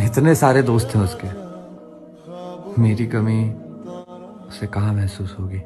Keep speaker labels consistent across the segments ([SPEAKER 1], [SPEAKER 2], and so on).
[SPEAKER 1] इतने सारे दोस्त हैं उसके, मेरी कमी उसे कहाँ महसूस होगी।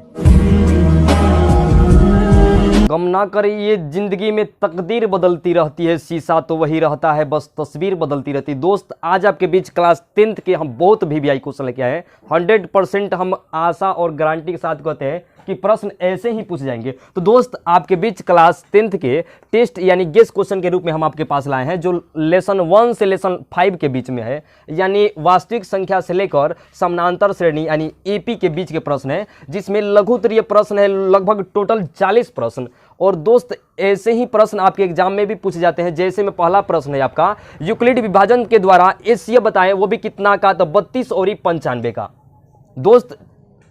[SPEAKER 2] गम ना करिए, जिंदगी में तकदीर बदलती रहती है, शीशा तो वही रहता है, बस तस्वीर बदलती रहती है। दोस्त, आज आपके बीच क्लास 10th के हम बहुत वीवीआई क्वेश्चन लेके आए हैं। 100% हम आशा और गारंटी के साथ कहते हैं कि प्रश्न ऐसे ही पूछ जाएंगे। तो दोस्त, आपके बीच क्लास 10th के टेस्ट यानी गेस क्वेश्चन के रूप में हम आपके पास लाए हैं, जो लेसन 1 से लेसन 5 के बीच में है, यानी वास्तविक संख्या से लेकर समानांतर श्रेणी यानी एपी के बीच के प्रश्न है, जिसमें लघुत्तरीय प्रश्न है लगभग टोटल 40 प्रश्न। और दोस्त, ऐसे ही प्रश्न आपके एग्जाम में भी पूछे जाते हैं। जैसे में पहला प्रश्न है आपका, यूक्लिड विभाजन के द्वारा एचसीएफ बताएं, वो भी कितना का, तो 32 और 95 का। दोस्त,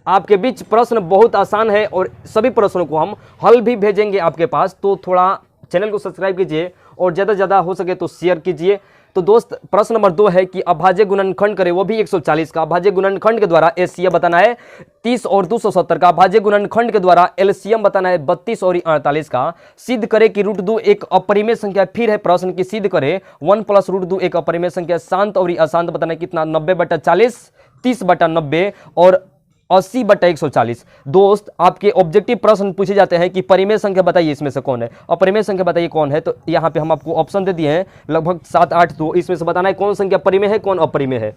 [SPEAKER 2] आपके बीच प्रश्न बहुत आसान है और सभी प्रश्नों को हम हल भी भेजेंगे आपके पास, तो थोड़ा चैनल को सब्सक्राइब कीजिए और ज़्यादा से ज़्यादा हो सके तो शेयर कीजिए। तो दोस्त, प्रश्न नंबर 2 है कि अभाज्य गुणनखंड करें, वो भी 140 का। अभाज्य गुणनखंड के द्वारा एचसीएफ बताना है 30 और 270 का। अभाज्य गुणनखंड के द्वारा एलसीएम बताना है 32 और 48 का। सिद्ध करे कि √2 एक अपरिमेय संख्या। फिर है प्रश्न की सिद्ध करे 1 + √2 एक अपरिमेय संख्या। शांत और अशांत बताना है कितना, 90/40, 30/90 और 80/140। दोस्त, आपके ऑब्जेक्टिव प्रश्न पूछे जाते हैं कि परिमेय संख्या बताइए इसमें से कौन है, अपरिमेय संख्या बताइए कौन है। तो यहाँ पे हम आपको ऑप्शन दे दिए हैं लगभग 7-8, तो इसमें से बताना है कौन संख्या परिमेय है कौन अपरिमेय है।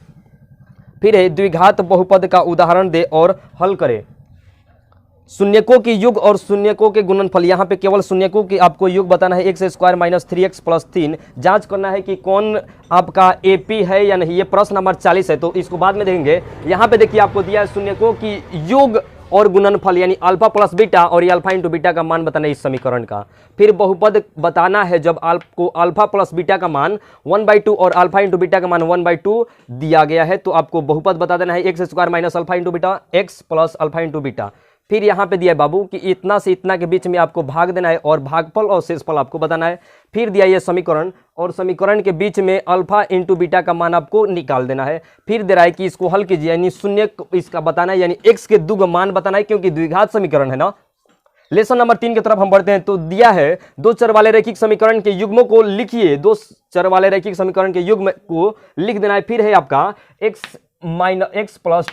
[SPEAKER 2] फिर है द्विघात बहुपद का उदाहरण दे और हल करे। शून्यकों की युग और शून्यकों के गुणनफल, यहाँ पे केवल शून्यकों की आपको युग बताना है, x² - 3x + 3। जांच करना है कि कौन आपका एपी है या नहीं। ये प्रश्न नंबर 40 है, तो इसको बाद में देखेंगे। यहाँ पे देखिए आपको दिया है शून्यकों की युग और गुणनफल, यानी अल्फा + बीटा और ये अल्फा × बीटा का मान बताना है इस समीकरण का। फिर बहुपद बताना है, जब आपको अल्फा + बीटा का मान 1/2 और अल्फा × बीटा का मान 1/2 दिया गया है, तो आपको बहुपद बता देना है x² - alpha × beta, x + alpha × beta. फिर यहाँ पे दिया है बाबू कि इतना से इतना के बीच में आपको भाग देना है और भागफल और शेषफल आपको बताना है। फिर दिया ये समीकरण और समीकरण के बीच में अल्फा × बीटा का मान आपको निकाल देना है। फिर दे रहा है कि इसको हल कीजिए, यानी शून्य इसका बताना है, यानी x के दुग मान बताना है, क्योंकि द्विघात समीकरण है ना। लेसन नंबर 3 की तरफ हम बढ़ते हैं। तो दिया है 2 चर वाले रैखिक समीकरण के युग्मों को लिखिए। 2 चर वाले रैखिक समीकरण के युग्म को लिख देना है। फिर है आपका x +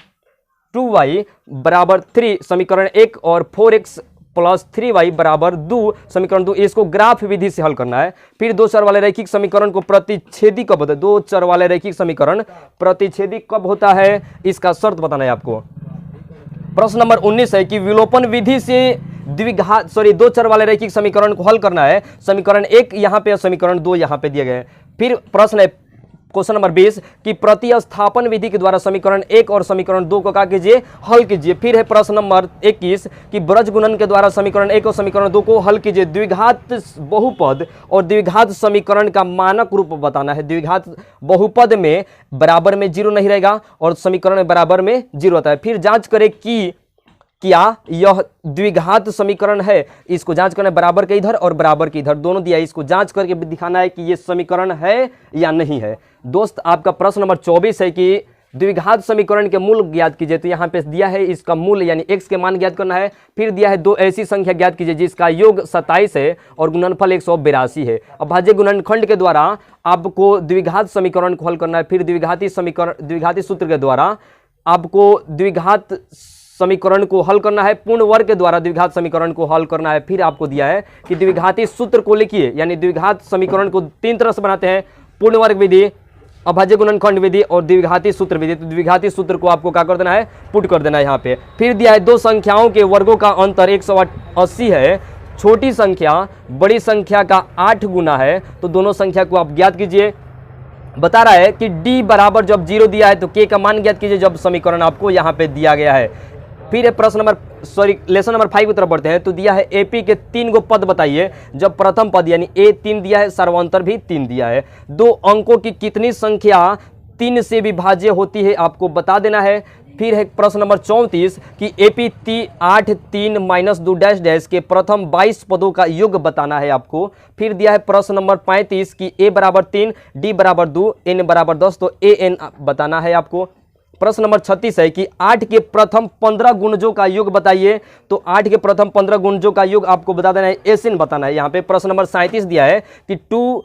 [SPEAKER 2] 2y = 3 समीकरण 1 और 4x + 3y = 2 समीकरण 2। इसको ग्राफ विधि से हल करना है। फिर 2 चर वाले रैखिक समीकरण को प्रतिच्छेदी कब होता है, 2 चर वाले रैखिक समीकरण प्रतिच्छेदी कब होता है, इसका शर्त बताना है आपको। प्रश्न नंबर 19 है कि विलोपन विधि से 2 चर वाले रैखिक समीकरण को हल करना है। समीकरण 1 यहाँ पे, समीकरण 2 यहाँ पे दिए गए। फिर प्रश्न है क्वेश्चन नंबर 20 कि प्रतिस्थापन विधि के द्वारा समीकरण 1 और समीकरण 2 को क्या कीजिए, हल कीजिए। फिर है प्रश्न नंबर 21 कि ब्रज गुणन के द्वारा समीकरण 1 और समीकरण 2 को हल कीजिए। द्विघात बहुपद और द्विघात समीकरण का मानक रूप बताना है। द्विघात बहुपद में बराबर में 0 नहीं रहेगा और समीकरण में बराबर में 0 होता है। फिर जांच करें कि क्या यह द्विघात समीकरण है, इसको जांच करना है, बराबर के इधर और बराबर के इधर दोनों दिया है, इसको जांच करके दिखाना है कि ये समीकरण है या नहीं है। दोस्त, आपका प्रश्न नंबर 24 है कि द्विघात समीकरण के मूल ज्ञात कीजिए। तो यहाँ पे दिया है इसका मूल यानी x के मान ज्ञात करना है। फिर दिया है 2 ऐसी संख्या ज्ञात कीजिए जिसका योग 27 है और गुणनफल 182 है। अभाज्य गुणनखंड के द्वारा आपको द्विघात समीकरण को हल करना है। फिर द्विघाती सूत्र के द्वारा आपको द्विघात समीकरण को हल करना है। पूर्ण वर्ग के द्वारा द्विघात समीकरण को हल करना है। फिर आपको दिया है कि द्विघाती सूत्र को लिखिए, यानी द्विघात समीकरण को 3 तरह से बनाते हैं, पूर्ण वर्ग विधि, अभाज्य गुणनखंड विधि और द्विघाती सूत्र विधि। तो द्विघाती सूत्र को आपको क्या कर देना है, पुट कर देना है यहाँ पे। फिर दिया है 2 संख्याओं के वर्गों का अंतर 180 है। छोटी संख्या बड़ी संख्या का 8 गुना है, तो दोनों संख्या को आप ज्ञात कीजिए। बता रहा है कि d बराबर जब 0 दिया है तो k का मान ज्ञात कीजिए जब समीकरण आपको यहाँ पे दिया गया है। फिर है प्रश्न नंबर लेसन नंबर 5 की तरफ बढ़ते हैं। तो दिया है एपी के 3 गो पद बताइए, जब प्रथम पद यानी a 3 दिया है, सर्वांतर भी 3 दिया है। 2 अंकों की कितनी संख्या 3 से विभाज्य होती है, आपको बता देना है। फिर है प्रश्न नंबर 34 कि एपी 8 3 - 2 के प्रथम 22 पदों का योग बताना है आपको। फिर दिया है प्रश्न नंबर 35 कि a = 3, d = 2, n = 10, तो an बताना है आपको। प्रश्न नंबर 36 है कि 8 के प्रथम 15 गुणजों का योग बताइए। तो 8 के प्रथम 15 गुणजों का योग आपको बता देना है, एसिन बताना है यहाँ पे। प्रश्न नंबर 37 दिया है कि 2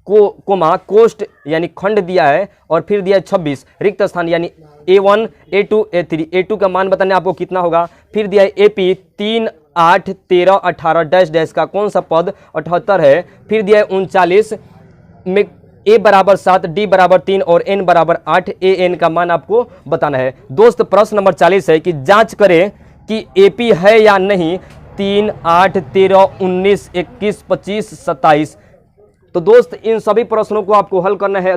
[SPEAKER 2] कोमा कोष्ट यानी खंड दिया है और फिर दिया है 26 रिक्त स्थान यानी A1 A2 A3 A2 का मान बताने आपको कितना होगा। फिर दिया है AP 3 8 13 18 डैश डैश का कौन सा पद 78 है। फिर दिया है 39 में A बराबर 7 D बराबर 3 और N बराबर 8 AN का मान आपको बताना है। दोस्त प्रश्न नंबर 40 है कि जांच करें कि AP है या नहीं। 3 8 13 19 21 25 27। तो दोस्त इन सभी प्रश्नों को आपको हल करना है।